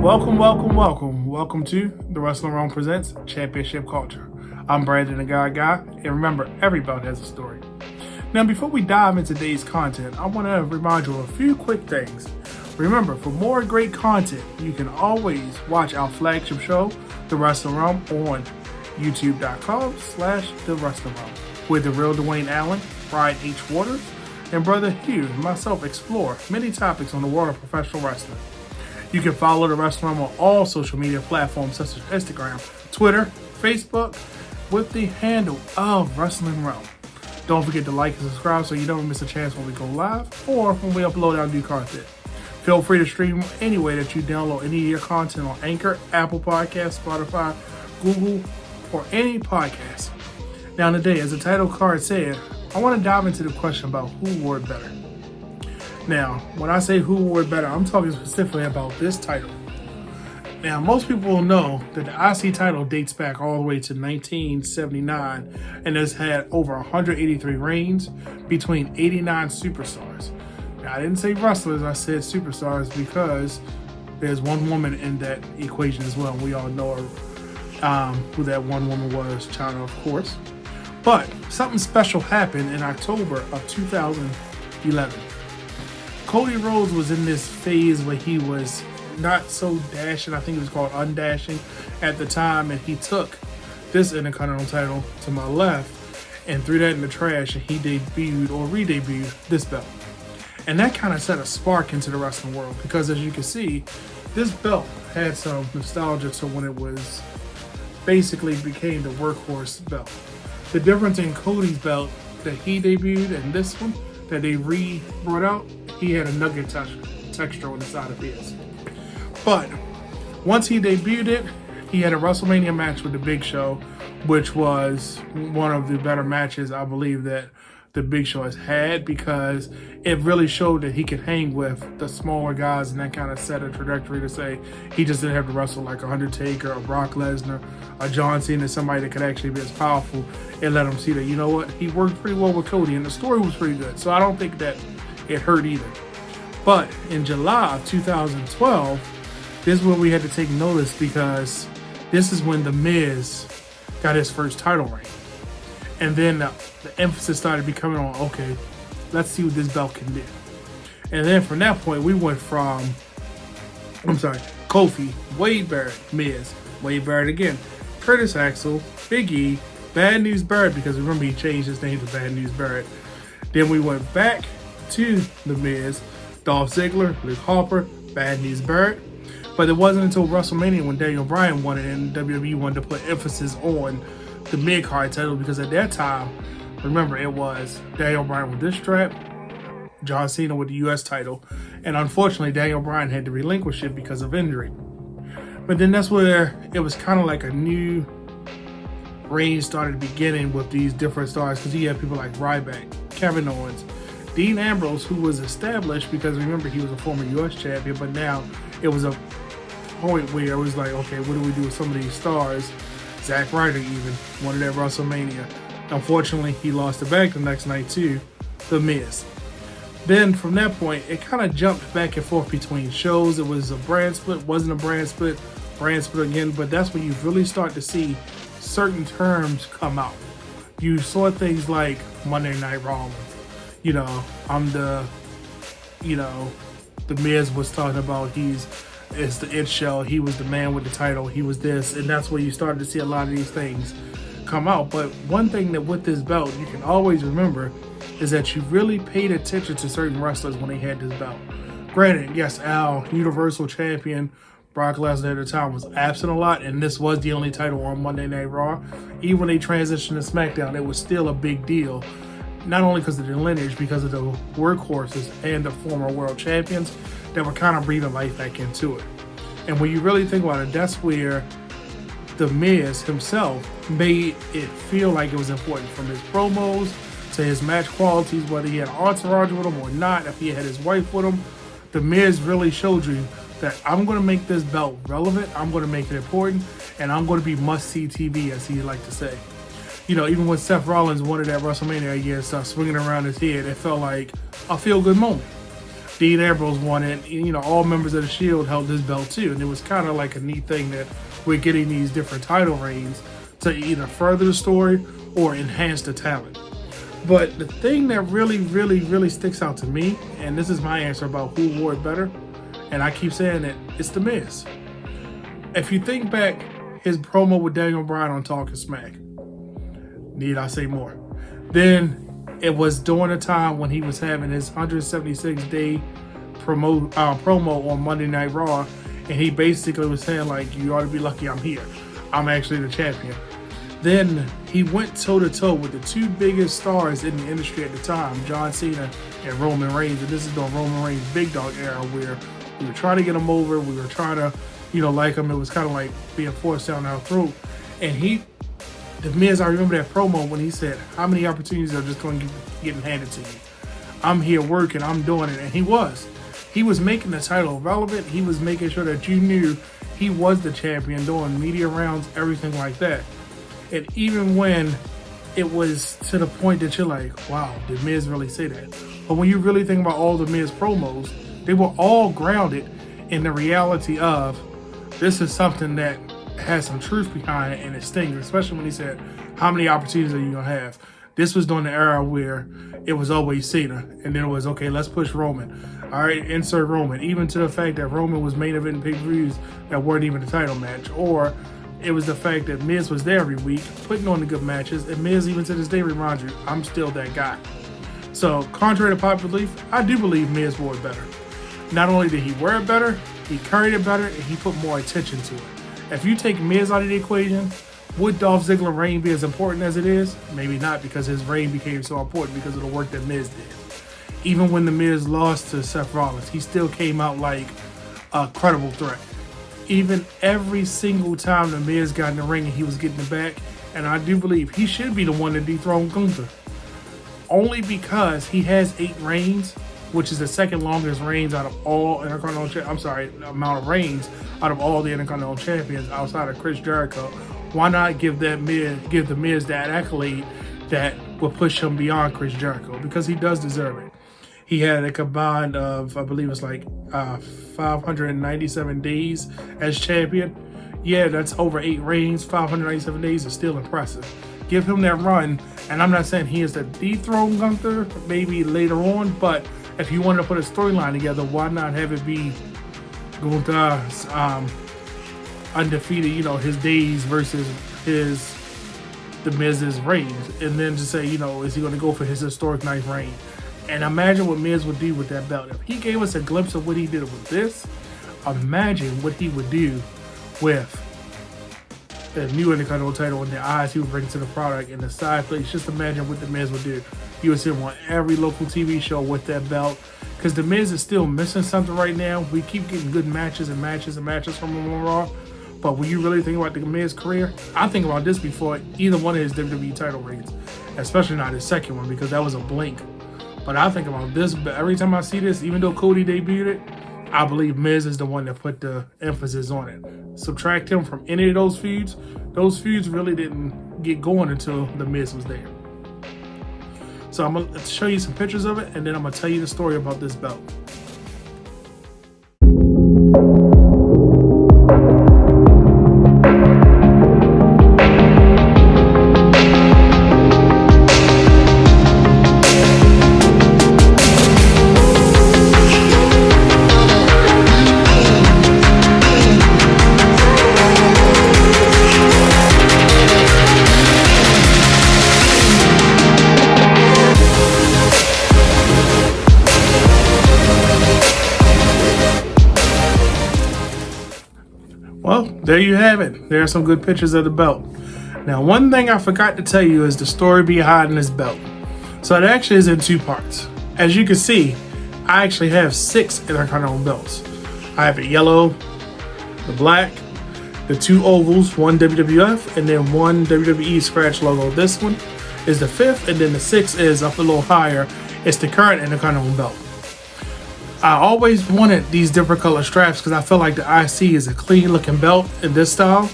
Welcome to the Wrestling Realm Presents Championship Culture. I'm Brandon, the Guy, and remember, every belt has a story. Now, before we dive into today's content, I want to remind you of a few quick things. Remember, for more great content, you can always watch our flagship show, The Wrestling Realm, on youtube.com/The Wrestling Realm, where the real Dwayne Allen, Brian H. Waters, and Brother Hugh and myself explore many topics on the world of professional wrestling. You can follow the Wrestling Realm on all social media platforms such as Instagram, Twitter, Facebook, with the handle of Wrestling Realm. Don't forget to like and subscribe so you don't miss a chance when we go live or when we upload our new content. Feel free to stream any way that you download any of your content on Anchor, Apple Podcasts, Spotify, Google, or any podcast. Now today, as the title card said, I want to dive into the question about who wore it better. Now, when I say who wore it better, I'm talking specifically about this title. Now, most people will know that the IC title dates back all the way to 1979 and has had over 183 reigns between 89 superstars. Now, I didn't say wrestlers, I said superstars because there's one woman in that equation as well. We all know her, who that one woman was, Chyna, of course. But something special happened in October of 2011. Cody Rhodes was in this phase where he was not so dashing. I think it was called undashing at the time. And he took this Intercontinental title to my left and threw that in the trash. And he debuted or re-debuted this belt. And that kind of set a spark into the wrestling world. Because as you can see, this belt had some nostalgia to when it was basically became the workhorse belt. The difference in Cody's belt that he debuted and this one that they brought out, he had a nugget texture on the side of his. But once he debuted it, he had a WrestleMania match with the Big Show, which was one of the better matches I believe that the Big Show has had, because it really showed that he could hang with the smaller guys, and that kind of set a trajectory to say he just didn't have to wrestle like a Undertaker or Brock Lesnar or John Cena, somebody that could actually be as powerful. It let him see that, you know what, he worked pretty well with Cody, and the story was pretty good. So I don't think that it hurt either. But in July of 2012, this is when we had to take notice, because this is when The Miz got his first title reign. And then the emphasis started becoming on, okay, let's see what this belt can do. And then from that point, we went from, Kofi, Wade Barrett, Miz, Wade Barrett again, Curtis Axel, Big E, Bad News Barrett, because remember he changed his name to Bad News Barrett. Then we went back to The Miz, Dolph Ziggler, Luke Harper, Bad News Barrett. But it wasn't until WrestleMania when Daniel Bryan won it and WWE wanted to put emphasis on the mid-card title, because at that time, remember, it was Daniel Bryan with this strap, John Cena with the US title, and unfortunately Daniel Bryan had to relinquish it because of injury. But then that's where it was kind of like a new reign started beginning with these different stars, because you had people like Ryback, Kevin Owens, Dean Ambrose, who was established because remember he was a former US champion, but now it was a point where it was like, okay, what do we do with some of these stars? Zack Ryder even won it at WrestleMania. Unfortunately, he lost it back the next night to The Miz. Then from that point, it kind of jumped back and forth between shows. It was a brand split, wasn't a brand split again, but that's when you really start to see certain terms come out. You saw things like Monday Night Raw. You know, The Miz was talking about it's the It Show, he was the man with the title, he was this, and that's where you started to see a lot of these things come out. But one thing that with this belt you can always remember is that you really paid attention to certain wrestlers when they had this belt. Granted, yes, our Universal Champion Brock Lesnar at the time was absent a lot, and this was the only title on Monday Night Raw. Even when they transitioned to SmackDown, it was still a big deal. Not only because of the lineage, because of the workhorses and the former world champions that were kind of breathing life back into it. And when you really think about it, that's where The Miz himself made it feel like it was important, from his promos to his match qualities, whether he had an entourage with him or not, if he had his wife with him. The Miz really showed you that I'm going to make this belt relevant, I'm going to make it important, and I'm going to be must-see TV, as he liked to say. You know, even when Seth Rollins won it at WrestleMania again, started swinging around his head, it felt like a feel-good moment. Dean Ambrose won it. You know, all members of the Shield held this belt too, and it was kind of like a neat thing that we're getting these different title reigns to either further the story or enhance the talent. But the thing that really sticks out to me, and this is my answer about who wore it better, and I keep saying it, it's The Miz. If you think back, his promo with Daniel Bryan on Talking Smack, need I say more? Then it was during a time when he was having his 176-day promo on Monday Night Raw, and he basically was saying, like, you ought to be lucky I'm here. I'm actually the champion. Then he went toe-to-toe with the two biggest stars in the industry at the time, John Cena and Roman Reigns. And this is the Roman Reigns Big Dog era where we were trying to get him over. We were trying to, like him. It was kind of like being forced down our throat. And The Miz, I remember that promo when he said, how many opportunities are just going to get handed to you? I'm here working, I'm doing it. And he was. He was making the title relevant. He was making sure that you knew he was the champion, doing media rounds, everything like that. And even when it was to the point that you're like, wow, did Miz really say that? But when you really think about all the Miz promos, they were all grounded in the reality of this is something that has some truth behind it and it stings, especially when he said, how many opportunities are you going to have? This was during the era where it was always Cena, and then it was, okay, let's push Roman. All right, insert Roman, even to the fact that Roman was main event pay-per-views that weren't even a title match, or it was the fact that Miz was there every week, putting on the good matches, and Miz, even to this day, reminds you, I'm still that guy. So, contrary to popular belief, I do believe Miz wore it better. Not only did he wear it better, he carried it better, and he put more attention to it. If you take Miz out of the equation, would Dolph Ziggler's reign be as important as it is? Maybe not, because his reign became so important because of the work that Miz did. Even when The Miz lost to Seth Rollins, he still came out like a credible threat. Even every single time The Miz got in the ring and he was getting it back, and I do believe he should be the one to dethrone Gunther. Only because he has 8 reigns, which is the second longest reigns out of all amount of reigns out of all the Intercontinental Champions outside of Chris Jericho. Why not give The Miz that accolade that will push him beyond Chris Jericho? Because he does deserve it. He had a combined of, I believe it's like 597 days as champion. Yeah, that's over 8 reigns. 597 days is still impressive. Give him that run. And I'm not saying he is the dethroned Gunther, maybe later on, but if you want to put a storyline together, why not have it be Gunther's undefeated, his days versus The Miz's reigns, and then to say, is he going to go for his historic 9th reign? And imagine what Miz would do with that belt. If he gave us a glimpse of what he did with this, imagine what he would do with the new Intercontinental title and the eyes he would bring to the product and the side plates. Just imagine what The Miz would do. You would see him on every local TV show with that belt. Because The Miz is still missing something right now. We keep getting good matches from him on Raw. But when you really think about The Miz career, I think about this before either one of his WWE title reigns. Especially not his second one, because that was a blink. But I think about this, but every time I see this, even though Cody debuted it, I believe Miz is the one that put the emphasis on it. Subtract him from any of those feuds really didn't get going until The Miz was there. So I'm going to show you some pictures of it, and then I'm going to tell you the story about this belt. Well, there you have it. There are some good pictures of the belt. Now, one thing I forgot to tell you is the story behind this belt. So it actually is in 2 parts. As you can see, I actually have 6 Intercontinental belts. I have a yellow, the black, the 2 ovals, 1 WWF, and then 1 WWE scratch logo. This one is the 5th, and then the 6th is up a little higher. It's the current Intercontinental belt. I always wanted these different color straps because I feel like the IC is a clean looking belt in this style,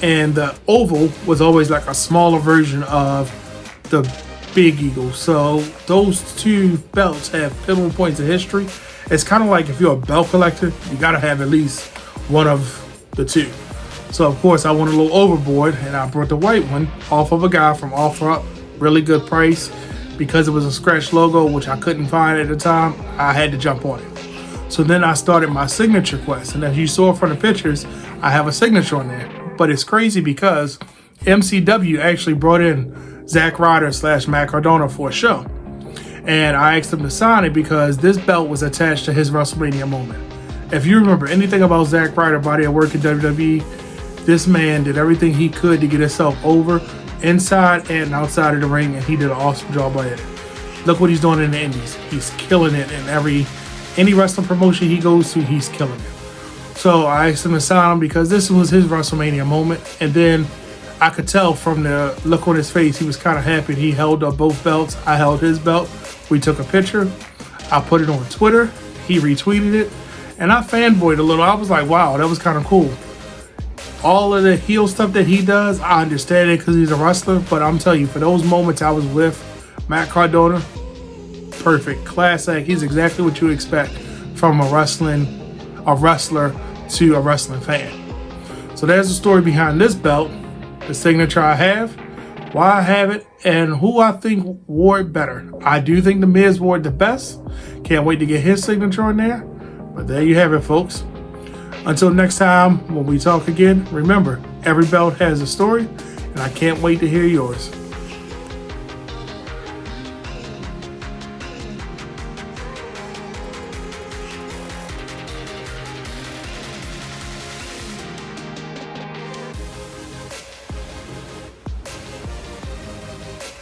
and the oval was always like a smaller version of the Big Eagle. So those two belts have pivotal points of history. It's kind of like if you're a belt collector, you got to have at least one of the two. So of course I went a little overboard and I brought the white one off of a guy from OfferUp, really good price. Because it was a scratch logo, which I couldn't find at the time, I had to jump on it. So then I started my signature quest. And as you saw from the pictures, I have a signature on there. But it's crazy because MCW actually brought in Zack Ryder / Matt Cardona for a show. And I asked him to sign it because this belt was attached to his WrestleMania moment. If you remember anything about Zack Ryder body at work in WWE, this man did everything he could to get himself over inside and outside of the ring, and he did an awesome job at it. Look what he's doing in the Indies. He's killing it in any wrestling promotion he goes to, he's killing it. So I asked him to sign him because this was his WrestleMania moment, and then I could tell from the look on his face, he was kind of happy. He held up both belts. I held his belt. We took a picture. I put it on Twitter. He retweeted it, and I fanboyed a little. I was like, wow, that was kind of cool. All of the heel stuff that he does, I understand it because he's a wrestler, but I'm telling you, for those moments I was with Matt Cardona, perfect, class act. He's exactly what you expect from a wrestler to a wrestling fan. So there's the story behind this belt, the signature I have, why I have it, and who I think wore it better. I do think The Miz wore it the best. Can't wait to get his signature on there. But there you have it, folks. Until next time, when we talk again, remember, every belt has a story, and I can't wait to hear yours.